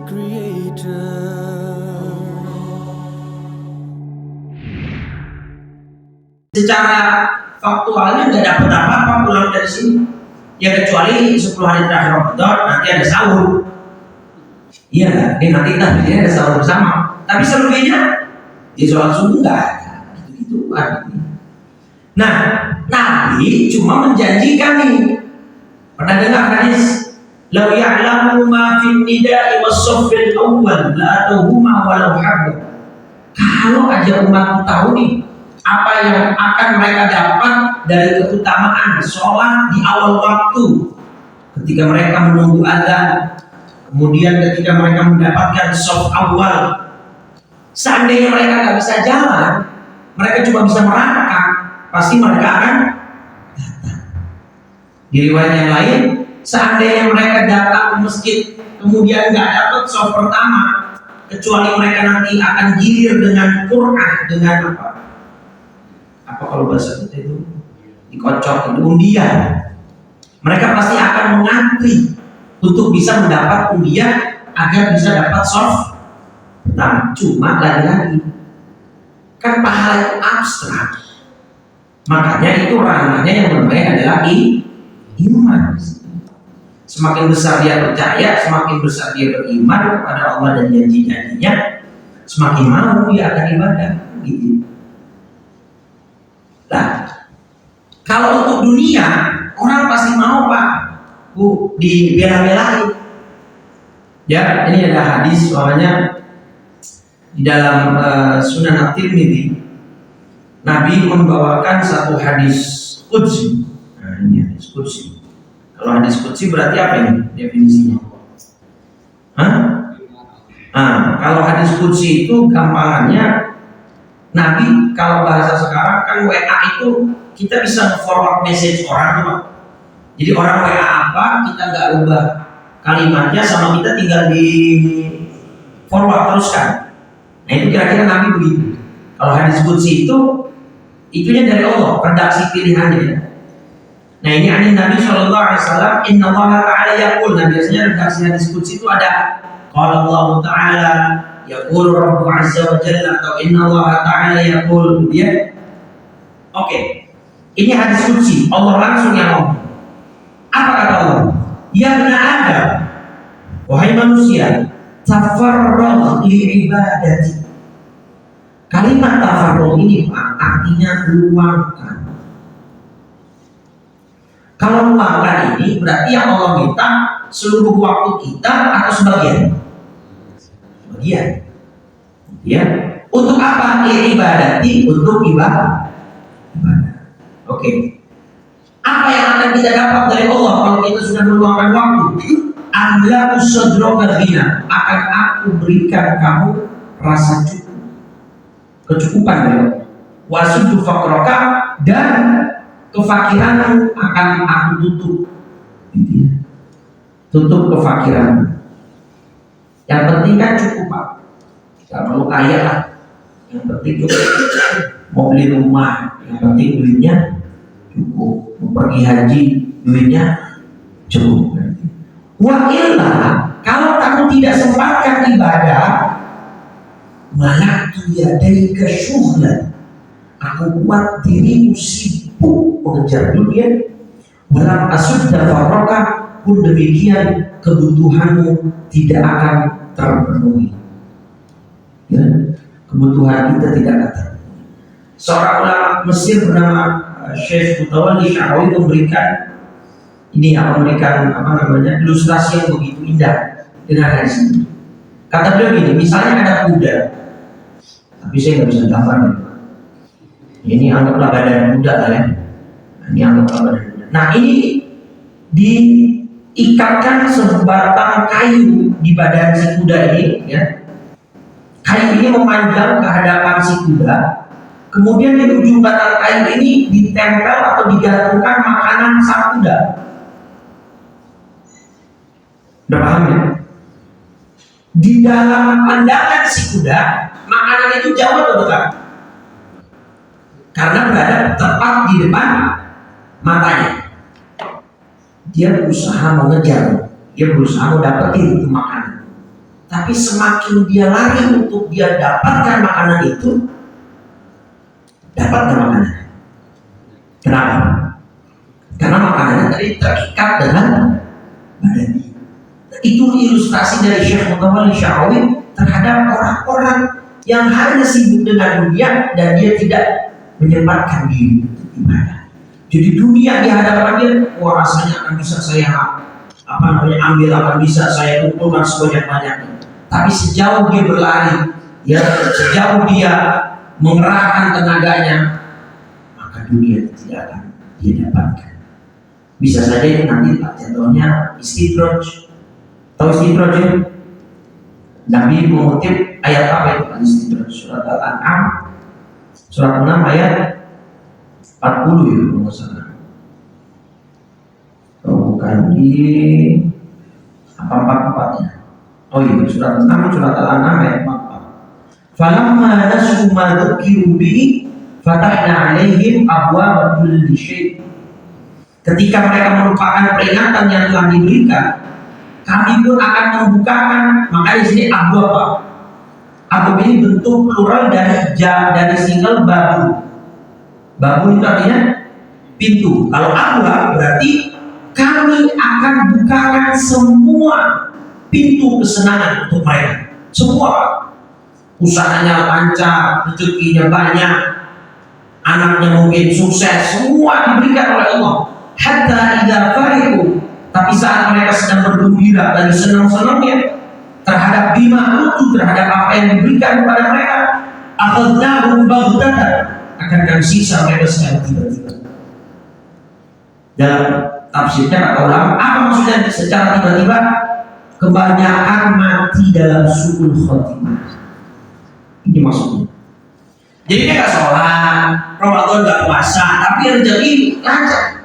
Secara faktualnya nggak dapat apa-apa pulang dari sini, ya kecuali 10 hari terakhir Ramadan nanti ada sahur. Iya, ini nanti kita ada sahur bersama. Tapi selebihnya di sholat subuh nggak ada, gitu. Nah, Nabi cuma menjanjikan nih. Pernah dengar hadis? Lau ya'lamu ma fin nida'i was-saffil awwal la atauhuma walau habba. Kalau aja umatku tahu nih apa yang akan mereka dapat dari keutamaan sholat di awal waktu, ketika mereka menunggu azan, kemudian ketika mereka mendapatkan shaf awal. Seandainya mereka nggak bisa jalan, mereka cuma bisa merangkak, pasti mereka akan datang. Di riwayat yang lain, seandainya mereka datang ke masjid kemudian nggak dapat shaf pertama, kecuali mereka nanti akan gilir dengan Qur'an, dengan apa kalau bahasa kita itu dikocok, itu undian. Mereka pasti akan mengantri untuk bisa mendapat undian agar bisa dapat shaf pertama. Cuma lagi-lagi kan pahala itu abstrak, makanya itu ranahnya yang terbaik adalah iman. Semakin besar dia percaya, semakin besar dia beriman kepada Allah dan janji-janjinya, semakin mau dia akan ibadah gitu. Nah, kalau untuk dunia orang pasti mau Pak, dibela-belain. Ya, ini ada hadis soalnya di dalam Sunan At-Tirmidzi. Nabi membawakan satu hadis qudsi. Nah, ini hadis qudsi. Kalau hadis qudsi berarti apa ini definisinya? Kalau hadis qudsi itu gampangannya, Nabi kalau bahasa sekarang kan WA itu kita bisa forward message orang, Pak. Jadi orang WA apa, kita nggak ubah kalimatnya, sama kita tinggal di forward teruskan. Nah itu kira-kira Nabi begitu. Kalau hadis qudsi itu itunya dari Allah, redaksi pilihannya. Nah ini hadis Nabi SAW, Inna Allah Ta'ala yaqul. Nah biasanya redaksi hadis qudsi itu ada Qala Allah Ta'ala yaqul Rabbu Azza wa Jalla, atau Inna Allah Ta'ala yaqul, ya. Oke. Ini hadis qudsi, Allah langsung yang ngomong. Apa kata Allah? Ya bani Adam, wahai manusia, tafarragh li ibadati. Kalimat tafarragh ini artinya luangkan. Kalau luangkan ini berarti yang Allah minta seluruh waktu kita atau sebagian? Sebagian. Ya. Untuk apa? Ibadati, untuk ibadah. Oke. Apa yang akan kita dapat dari Allah kalau kita sudah meluangkan waktu? Amla usadraka ghina, akan aku berikan kamu rasa cukup, kecukupan dari Allah. Wasuddu faqraka, dan kefakiranmu akan aku tutup. Tutup kefakiran. Yang penting kan cukup, Pak. Gak perlu kaya lah. Yang penting cukup. Mau beli rumah, yang penting duitnya cukup. Mau pergi haji, duitnya cukup. Wa illa, kalau kamu tidak sempatkan ibadah, malaktu yadaika syughlan, aku buat dirimu sibuk mengejar dunia. Walam asudda farraka, pun demikian kebutuhanmu tidak akan terpenuhi. Ya, kebutuhan kita tidak akan terpenuhi. Seorang ulama Mesir bernama Syekh Mutawalli Sya'rawi memberikan ilustrasi yang begitu indah dengan hadis ini. Kata beliau gini, misalnya ada kuda, tapi saya nggak bisa gambarnya. Ini anggaplah badan kuda lah ya. Ini anggaplah badan kuda. Nah ini diikatkan sebatang kayu di badan si kuda ini, ya. Kayu ini memanjang ke hadapan si kuda. Kemudian di ujung batang kayu ini ditempel atau digantungkan makanan sang kuda. Udah paham ya? Di dalam pandangan si kuda, makanan itu jauh atau dekat? Karena berada tepat di depan matanya. Dia berusaha mengejar, dia berusaha mendapetin itu makanan. Tapi semakin dia lari untuk dia dapatkan makanan itu, dapatkan makanan. Kenapa? Karena makanannya tadi terikat dengan badan dia. Itu ilustrasi dari Syekh Mutawalli Sya'rawi terhadap orang-orang yang hanya sibuk dengan dunia dan dia tidak menyempatkan diri untuk ibadah. Jadi dunia di hadapan dia, wah rasanya akan bisa saya ambil, akan bisa saya kumpulkan sebanyak-banyaknya. Tapi sejauh dia berlari, ya sejauh dia mengerahkan tenaganya, maka dunia tidak akan dia dapatkan. Bisa saja itu nanti jatuhnya istidraj. Tahu istidraj ya? Nabi mengutip ayat apa itu istidraj? Surat Al-An'am surat 6 ayat 40 ya kalau salah. Bukan di apa 44 ya. Oh iya, surat 6 surat Al-An'am ayat 44. Falamma nasu ma dzukiru bihi fatahna 'alaihim abwaaba kulli syai'. Ketika mereka merupakan peringatan yang telah diberikan, kami pun akan membukakan. Maka di sini abwaab. Abwaab ini bentuk plural dari single babu. Babu itu artinya pintu. Kalau abwaab berarti kami akan bukakan semua pintu kesenangan untuk mereka. Semua, usahanya lancar, rezekinya banyak, anaknya mungkin sukses, semua diberikan oleh Allah. Hatta idza farihu, tapi saat mereka sedang bergembira dan senang-senangnya terhadap bima itu, terhadap apa yang diberikan kepada mereka, akhadnahum baghtatan, akan kami siksa mereka secara tiba-tiba. Dalam tafsirnya kata ulama, apa maksudnya secara tiba-tiba? Kebanyakan mati dalam su'ul khotimah. Ini maksudnya. Jadi dia gak sholat, Ramadan gak puasa, tapi rezeki lancar.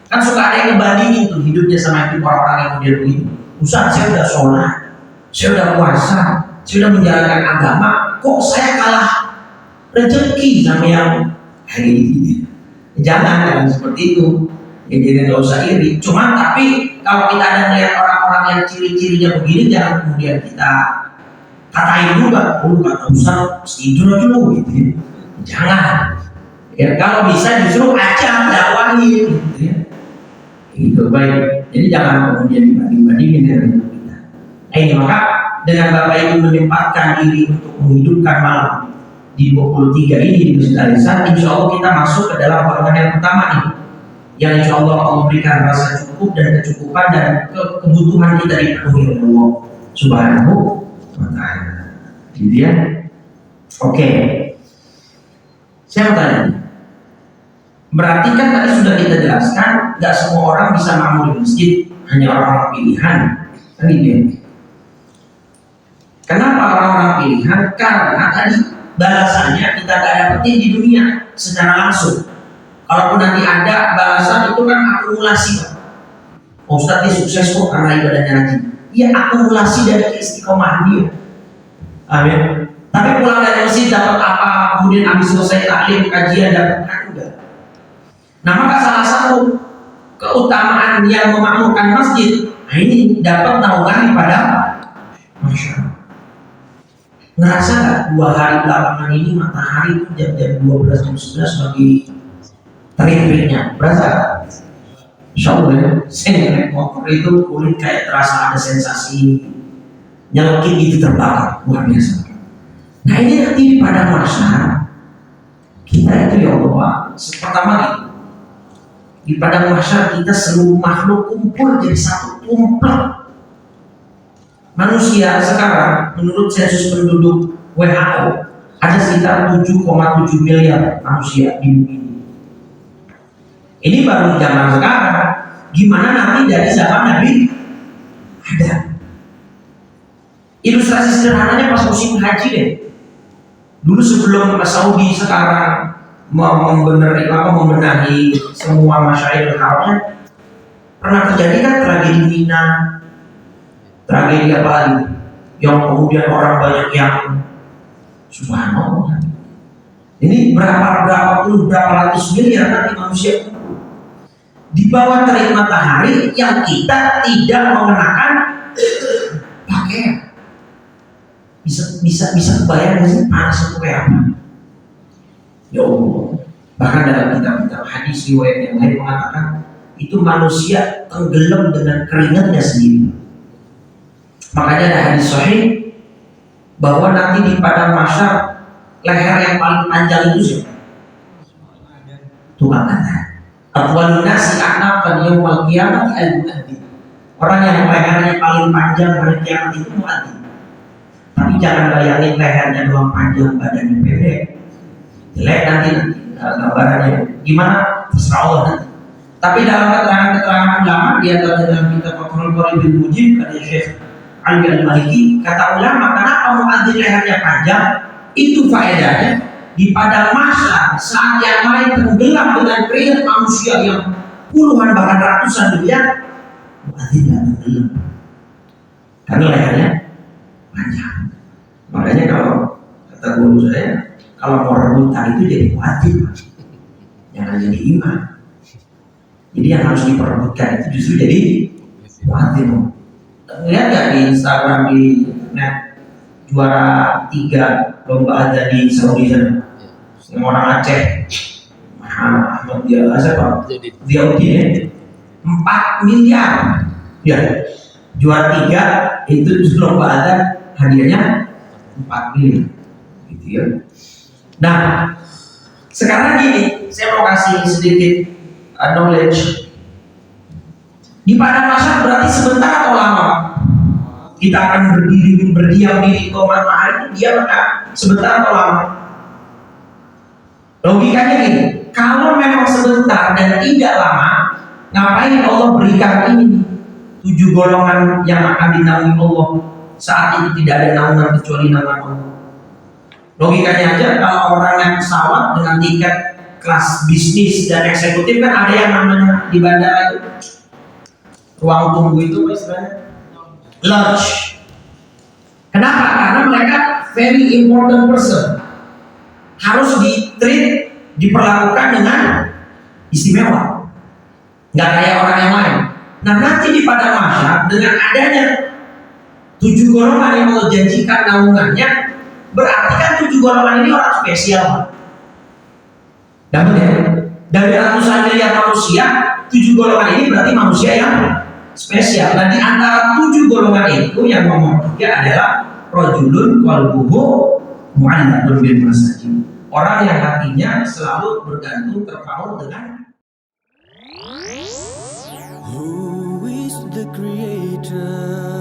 Kan suka ada yang ngebandingin tuh hidupnya sama hidup orang-orang yang model begini. Ustaz, saya udah sholat, saya udah puasa, saya udah menjalankan agama, kok saya kalah rezeki sama yang kayak gini. Jangan seperti itu. Ya, jadi nggak usah iri. Cuma tapi kalau kita ada melihat orang-orang yang ciri-cirinya begini, jangan kemudian kita katain juga. Oh kata Ustaz, tidur aja lu gitu ya. Jangan. Ya kalau bisa justru ajak dakwahin gitu ya. Itu baik. Jadi jangan kemudian dibanding-bandingin dengan kita. Nah ini maka dengan Bapak Ibu menyempatkan diri untuk menghidupkan malam di 23 ini di Masjid Al-Ihsan, insya Allah kita masuk ke dalam golongan yang pertama ini, yang insya Allah memberikan rasa cukup dan kecukupan dan kebutuhan kita dipenuhi oleh Allah Subhanahu wa Ta'ala. Gitu ya. Oke. Saya mau tanya. Berarti kan tadi sudah kita jelaskan, nggak semua orang bisa makmum di masjid, hanya orang-orang pilihan. Kan gitu ya. Kenapa orang-orang pilihan? Karena tadi balasannya kita nggak dapetin di dunia secara langsung. Kalaupun nanti ada balasan itu kan akumulasi, Pak. Ustaz dia sukses kok karena ibadahnya rajin. Iya, akumulasi dari keistiqomahan dia. Amin. Tapi pulang dari masjid dapat apa? Kemudian habis selesai taklim kajian dapat enggak? Nah maka salah satu keutamaan yang memakmurkan masjid, nah ini dapat naungan pada masyarakat. Ngerasa nggak 2 hari belakangan ini matahari itu jam 12 jam 11 bagi terik-teriknya? Berasa nggak? Insya Allah ya, saya naik motor itu kulit kayak terasa ada sensasi nyelekit gitu terbakar, luar biasa. Nah ini nanti di padang mahsyar kita itu ya Allah, pertama nih, di padang mahsyar kita seluruh makhluk kumpul jadi satu tumplek. Manusia sekarang menurut sensus penduduk WHO ada sekitar 7,7 miliar manusia di bumi ini. Ini baru zaman sekarang. Gimana nanti dari zaman Nabi ada? Ilustrasi sederhananya pas musim haji deh. Dulu sebelum Saudi sekarang membenahi semua masyair haramnya, pernah terjadi kan tragedi Mina, tragedi apa lagi yang kemudian orang banyak yang subhanallah. Ini berapa ratus miliar nanti manusia di bawah terik matahari yang kita tidak mengenakan pakaian. Bisa kebayang nggak sih panas itu kayak apa? Ya Allah. Bahkan dalam kitab-kitab hadis riwayat yang lain mengatakan itu manusia tenggelam dengan keringatnya sendiri. Makanya ada hadis sahih bahwa nanti di padang mahsyar leher yang paling panjang itu siapa? Tukang azan. Atwalun nasi a'naqan yaumil qiyamati al-mu'adzin. Orang yang lehernya paling panjang hari kiamat itu muadzin. Tapi jangan bayangin lehernya doang panjang, badannya pendek. Jelek nanti gambarannya gimana? Terserah Allah nanti. Tapi dalam keterangan-keterangan ulama di antaranya dalam kitab Fathul Bari bin Mujib kata Syekh Ali Al-Maliki, kata ulama kenapa muadzin lehernya panjang? Itu faedahnya di padang mahsyar saat yang lain tenggelam dengan keringat manusia yang puluhan bahkan ratusan miliar, muadzin tidak tenggelam karena lehernya panjang. Makanya kalau kata guru saya, kalau mau rebutan itu jadi muadzin, jangan jadi imam. Jadi yang harus diperebutkan itu justru jadi muadzin. Lihat nggak di Instagram, di internet, juara 3 lomba azan di Saudi sana, orang Aceh, Ahmad dia siapa? Dia Udin 4 miliar, ya juara 3 itu lomba azan hadiahnya 4 miliar, gitu ya. Nah, sekarang gini, saya mau kasih sedikit knowledge. Di padang mahsyar berarti sebentar atau lama? Kita akan berdiam diri ke matahari, dia sebentar atau lama? Logikanya gini, kalau memang sebentar dan tidak lama, ngapain Allah berikan ini 7 golongan yang akan dinaungi Allah saat ini tidak ada naungan kecuali naungan Allah? Logikanya aja, kalau orang yang pesawat dengan tiket kelas bisnis dan eksekutif kan ada yang namanya di bandara itu ruang tunggu itu istilahnya lounge. Kenapa? Karena mereka very important person, harus diperlakukan dengan istimewa, nggak kayak orang yang lain. Nah nanti di padang mahsyar dengan adanya 7 golongan yang Allah janjikan naungannya, berarti kan 7 golongan ini orang spesial. Dapat ya? Dari ratusan miliar manusia, 7 golongan ini berarti manusia yang spesial. Dan di antara 7 golongan itu yang nomor 3 adalah rajulun qalbuhu mu'allaqun bil masajid. Orang yang hatinya selalu bergantung terpaut dengan Who is the creator?